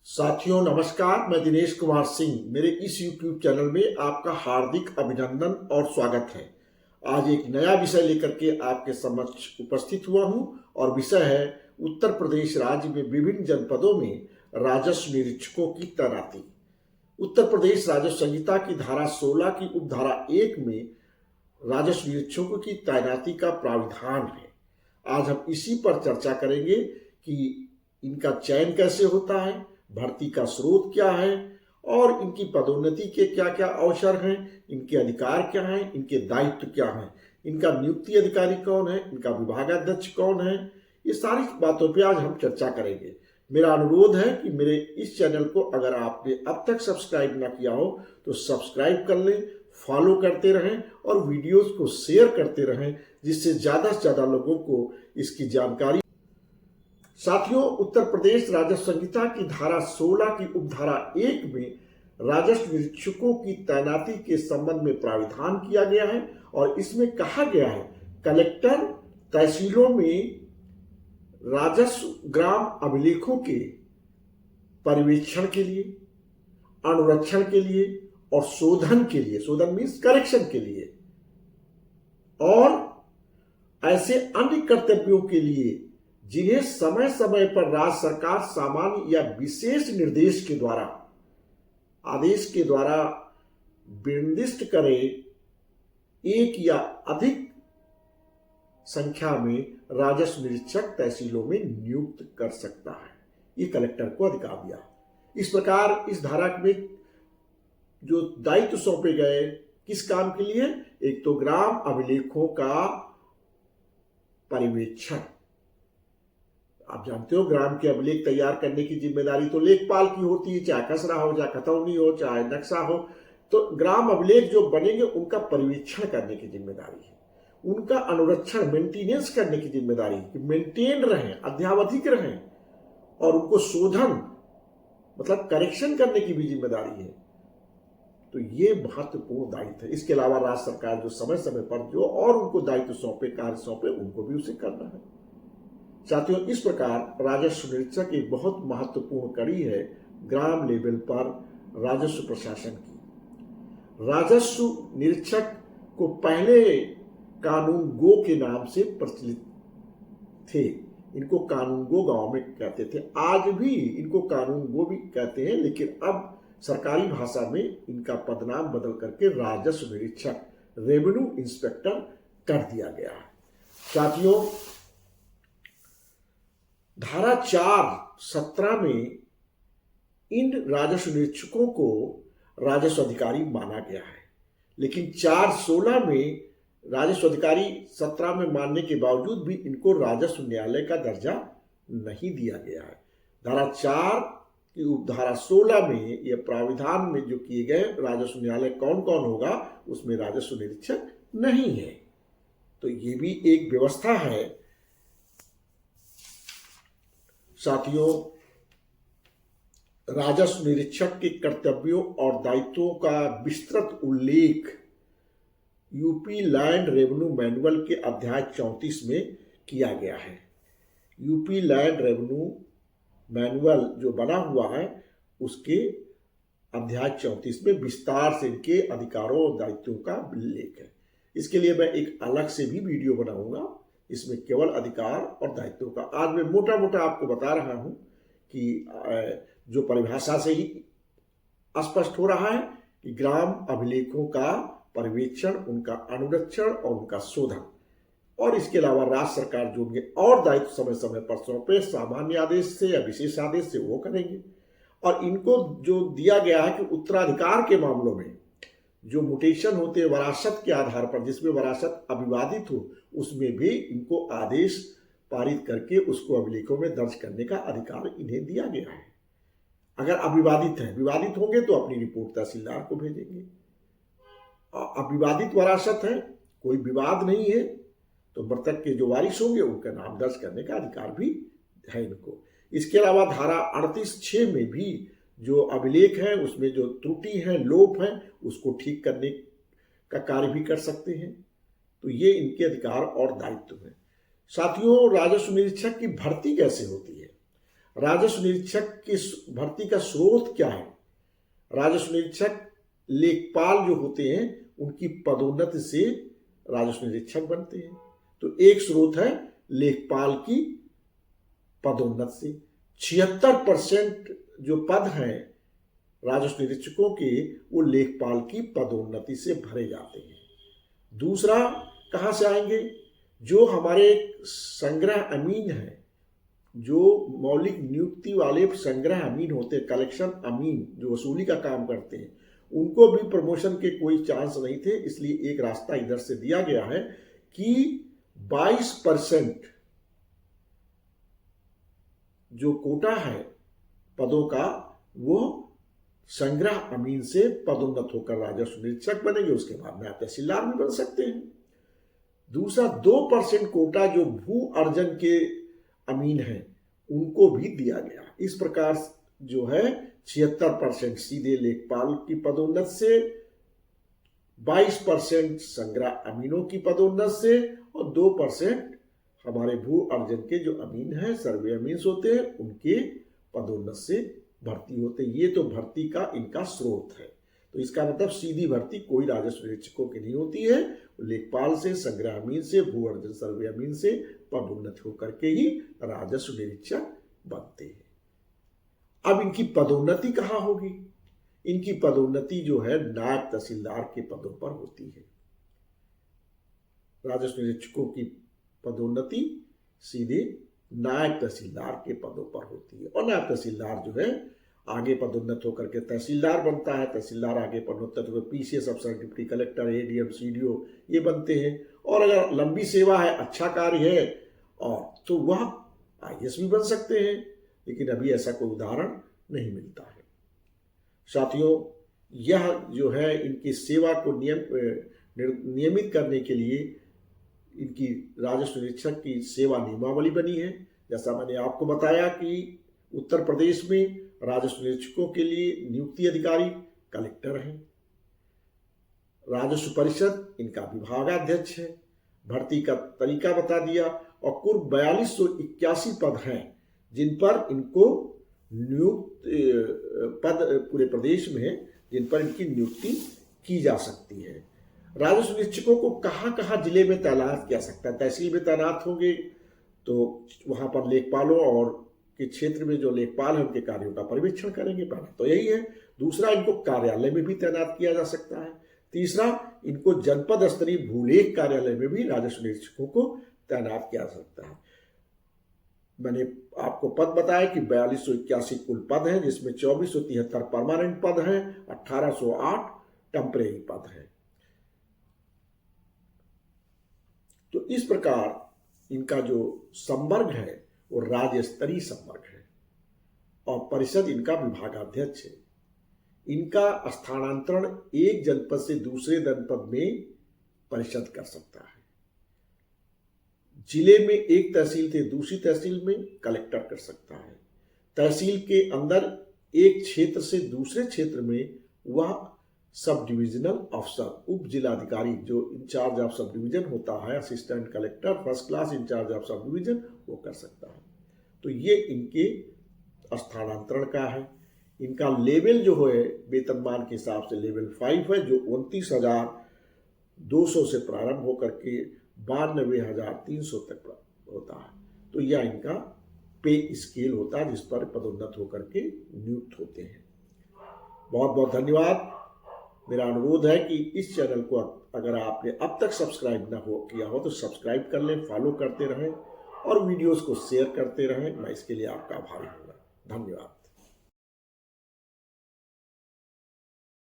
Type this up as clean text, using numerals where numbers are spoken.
साथियों नमस्कार, मैं दिनेश कुमार सिंह। मेरे इस YouTube चैनल में आपका हार्दिक अभिनंदन और स्वागत है। आज एक नया विषय लेकर के आपके समक्ष उपस्थित हुआ हूं और विषय है उत्तर प्रदेश राज्य में विभिन्न जनपदों में राजस्व निरीक्षकों की तैनाती। उत्तर प्रदेश राजस्व संहिता की धारा 16 की उपधारा 1 में राजस्व निरीक्षकों की तैनाती का प्राविधान है। आज हम इसी पर चर्चा करेंगे कि इनका चयन कैसे होता है, भर्ती का स्रोत क्या है और इनकी पदोन्नति के क्या क्या अवसर हैं, इनके अधिकार क्या हैं, इनके दायित्व क्या हैं, इनका नियुक्ति अधिकारी कौन है, इनका विभागाध्यक्ष कौन है। ये सारी बातों पे आज हम चर्चा करेंगे। मेरा अनुरोध है कि मेरे इस चैनल को अगर आपने अब तक सब्सक्राइब ना किया हो तो सब्सक्राइब कर लें, फॉलो करते रहें और वीडियोस को शेयर करते रहें, जिससे ज़्यादा से ज़्यादा लोगों को इसकी जानकारी। साथियों, उत्तर प्रदेश राजस्व संहिता की धारा 16 की उपधारा 1 में राजस्व निरीक्षकों की तैनाती के संबंध में प्राविधान किया गया है और इसमें कहा गया है कलेक्टर तहसीलों में राजस्व ग्राम अभिलेखों के पर्यवेक्षण के लिए, अनुरक्षण के लिए और शोधन के लिए, शोधन मीन्स करेक्शन के लिए, और ऐसे अन्य कर्तव्यों के लिए जिन्हें समय समय पर राज्य सरकार सामान्य या विशेष निर्देश के द्वारा, आदेश के द्वारा निर्दिष्ट करे, एक या अधिक संख्या में राजस्व निरीक्षक तहसीलों में नियुक्त कर सकता है। ये कलेक्टर को अधिकार दिया। इस प्रकार इस धारा में जो दायित्व सौंपे गए किस काम के लिए, एक तो ग्राम अभिलेखों का पर्यवेक्षण। आप जानते हो ग्राम के अभिलेख तैयार करने की जिम्मेदारी तो लेखपाल की होती है, चाहे खसरा हो, चाहे खतौनी हो, चाहे नक्शा हो। तो ग्राम अभिलेख जो बनेंगे उनका पर्यवेक्षण करने की जिम्मेदारी है, उनका अनुरक्षण मेंटेनेंस करने की जिम्मेदारी है कि मेंटेन रहें, अद्यावधिक रहें, और उनको शोधन मतलब करेक्शन करने की भी जिम्मेदारी है। तो ये महत्वपूर्ण दायित्व है। इसके अलावा राज्य सरकार जो समय समय पर जो और उनको दायित्व सौंपे, कार्य सौंपे, उनको भी उसे करना है। साथियों, इस प्रकार राजस्व निरीक्षक एक बहुत महत्वपूर्ण कड़ी है ग्राम लेवल पर राजस्व प्रशासन की। राजस्व निरीक्षक को पहले कानून गो के नाम से प्रचलित थे। इनको कानून गो गांव में कहते थे, आज भी इनको कानून गो भी कहते हैं, लेकिन अब सरकारी भाषा में इनका पदनाम बदल करके राजस्व निरीक्षक, रेवेन्यू इंस्पेक्टर कर दिया गया है। साथियों, धारा 4(17) में इन राजस्व निरीक्षकों को राजस्व अधिकारी माना गया है, लेकिन 4(16) में राजस्व अधिकारी 17 में मानने के बावजूद भी इनको राजस्व न्यायालय का दर्जा नहीं दिया गया है। धारा 4 की उपधारा 16 में यह प्राविधान में जो किए गए राजस्व न्यायालय कौन कौन होगा, उसमें राजस्व निरीक्षक नहीं है। तो ये भी एक व्यवस्था है। साथियों, राजस्व निरीक्षक के कर्तव्यों और दायित्वों का विस्तृत उल्लेख यूपी लैंड रेवेन्यू मैनुअल के अध्याय 34 में किया गया है। यूपी लैंड रेवेन्यू मैनुअल जो बना हुआ है उसके अध्याय 34 में विस्तार से इनके अधिकारों और दायित्वों का उल्लेख है। इसके लिए मैं एक अलग से भी वीडियो बनाऊंगा, इसमें केवल अधिकार और दायित्वों का। आज मैं मोटा मोटा आपको बता रहा हूं कि जो परिभाषा से ही स्पष्ट हो रहा है कि ग्राम अभिलेखों का पर्यवेक्षण, उनका अनुरक्षण और उनका शोधन, और इसके अलावा राज्य सरकार जो उनके और दायित्व समय समय पर सौंपे, सामान्य आदेश से या विशेष आदेश से, वो करेंगे। और इनको जो दिया गया है कि उत्तराधिकार के मामलों में जो म्यूटेशन होते हैं वरासत के आधार पर, जिसमें वरासत अविवादित हो, उसमें भी इनको आदेश पारित करके उसको अभिलेखों में दर्ज करने का अधिकार इन्हें दिया गया है। अगर अविवादित है, विवादित होंगे तो अपनी रिपोर्ट तहसीलदार को भेजेंगे। अविवादित वरासत है, कोई विवाद नहीं है, तो मृतक के जो वारिस होंगे उनका नाम दर्ज करने का अधिकार भी है इनको। इसके अलावा धारा 38(6) में भी जो अभिलेख है उसमें जो त्रुटि है, लोप है, उसको ठीक करने का कार्य भी कर सकते हैं। तो ये इनके अधिकार और दायित्व है। साथियों, राजस्व निरीक्षक की भर्ती कैसे होती है? राजस्व निरीक्षक की भर्ती का स्रोत क्या है? राजस्व निरीक्षक लेखपाल जो होते हैं उनकी पदोन्नति से राजस्व निरीक्षक बनते हैं। तो एक स्रोत है लेखपाल की पदोन्नति से। 76% जो पद हैं राजस्व निरीक्षकों के वो लेखपाल की पदोन्नति से भरे जाते हैं। दूसरा कहाँ से आएंगे? जो हमारे संग्रह अमीन हैं, जो मौलिक नियुक्ति वाले संग्रह अमीन होते हैं, कलेक्शन अमीन जो वसूली का काम करते हैं, उनको भी प्रमोशन के कोई चांस नहीं थे। इसलिए एक रास्ता इधर से दिया गया है कि 22% जो कोटा है पदों का वो संग्रह अमीन से पदोन्नत होकर राजस्व निरीक्षक बनेंगे। उसके बाद नायब तहसीलदार भी बन सकते हैं। दूसरा 2% कोटा जो भू अर्जन के अमीन हैं उनको भी दिया गया। इस प्रकार जो है 76% सीधे लेखपाल की पदोन्नत से, 22% संग्रह अमीनों की पदोन्नत से और 2% हमारे भू अर्जन के जो अमीन हैं, सर्वे अमीन होते हैं, उनके पदोन्नत से भर्ती होते हैं। ये तो भर्ती का इनका स्रोत है। तो इसका मतलब सीधी भर्ती कोई राजस्व निरीक्षकों की नहीं होती है, लेखपाल से, संग्रह अमीन से, भू अर्जन सर्वे अमीन से पदोन्नत होकर के ही राजस्व निरीक्षक बनते हैं। अब इनकी पदोन्नति कहाँ होगी? इनकी पदोन्नति जो है नायब तहसीलदार के पदों पर होती है। राजस्व निरीक्षकों की पदोन्नति सीधे नायब तहसीलदार के पदों पर होती है। और नायब तहसीलदार जो है आगे पदोन्नत होकर के तहसीलदार बनता है। तहसीलदार आगे पदोन्नत होकर पीसीएस अफसर, डिप्टी कलेक्टर, एडीएम, सीडीओ ये बनते हैं। और अगर लंबी सेवा है, अच्छा कार्य है और तो वह आईएएस भी बन सकते हैं। लेकिन अभी ऐसा कोई उदाहरण नहीं मिलता है। साथियों, यह जो है इनकी सेवा को नियमित करने के लिए इनकी राजस्व निरीक्षक की सेवा नियमावली बनी है। जैसा मैंने आपको बताया कि उत्तर प्रदेश में राजस्व निरीक्षकों के लिए नियुक्ति अधिकारी कलेक्टर हैं। राजस्व परिषद इनका विभागाध्यक्ष है। भर्ती का तरीका बता दिया और कुल 4281 पद हैं जिन पर इनको नियुक्त पद पूरे प्रदेश में है जिन पर इनकी नियुक्ति की जा सकती है। राजस्व निरीक्षकों को कहाँ कहाँ जिले में तैनात किया सकता है? तहसील में तैनात होंगे तो वहाँ पर लेखपालों और के क्षेत्र में जो लेखपाल हैं उनके कार्यों का परीक्षण करेंगे। पहला तो यही है। दूसरा, इनको कार्यालय में भी तैनात किया जा सकता है। तीसरा, इनको जनपद स्तरीय भूलेख कार्यालय में भी राजस्व निरीक्षकों को तैनात किया जा सकता है। मैंने आपको पद बताया कि 4281 कुल पद हैं, जिसमें 2473 परमानेंट पद हैं, 1808 टेम्परेरी पद हैं। तो इस प्रकार इनका जो संवर्ग है वो राज्य स्तरीय संवर्ग है और परिषद इनका विभागाध्यक्ष है। इनका स्थानांतरण एक जनपद से दूसरे जनपद में परिषद कर सकता है। जिले में एक तहसील से दूसरी तहसील में कलेक्टर कर सकता है। तहसील के अंदर एक क्षेत्र से दूसरे क्षेत्र में वह सब डिविजनल अफसर, उप जिलाधिकारी जो इंचार्ज ऑफ सब डिवीजन होता है, assistant collector first class in-charge of subdivision, वो कर सकता है। तो ये इनके स्थानांतरण का है। इनका लेवल जो है वेतनमान के हिसाब से लेवल 5 है, जो 29,200 से प्रारंभ होकर के 92,300 तक होता है। तो यह इनका पे स्केल होता है जिस पर पदोन्नत होकर के नियुक्त होते हैं। बहुत बहुत धन्यवाद। मेरा अनुरोध है कि इस चैनल को अगर आपने अब तक सब्सक्राइब ना किया हो तो सब्सक्राइब कर लें, फॉलो करते रहें और वीडियोस को शेयर करते रहें। मैं इसके लिए आपका आभारी हूँ। धन्यवाद।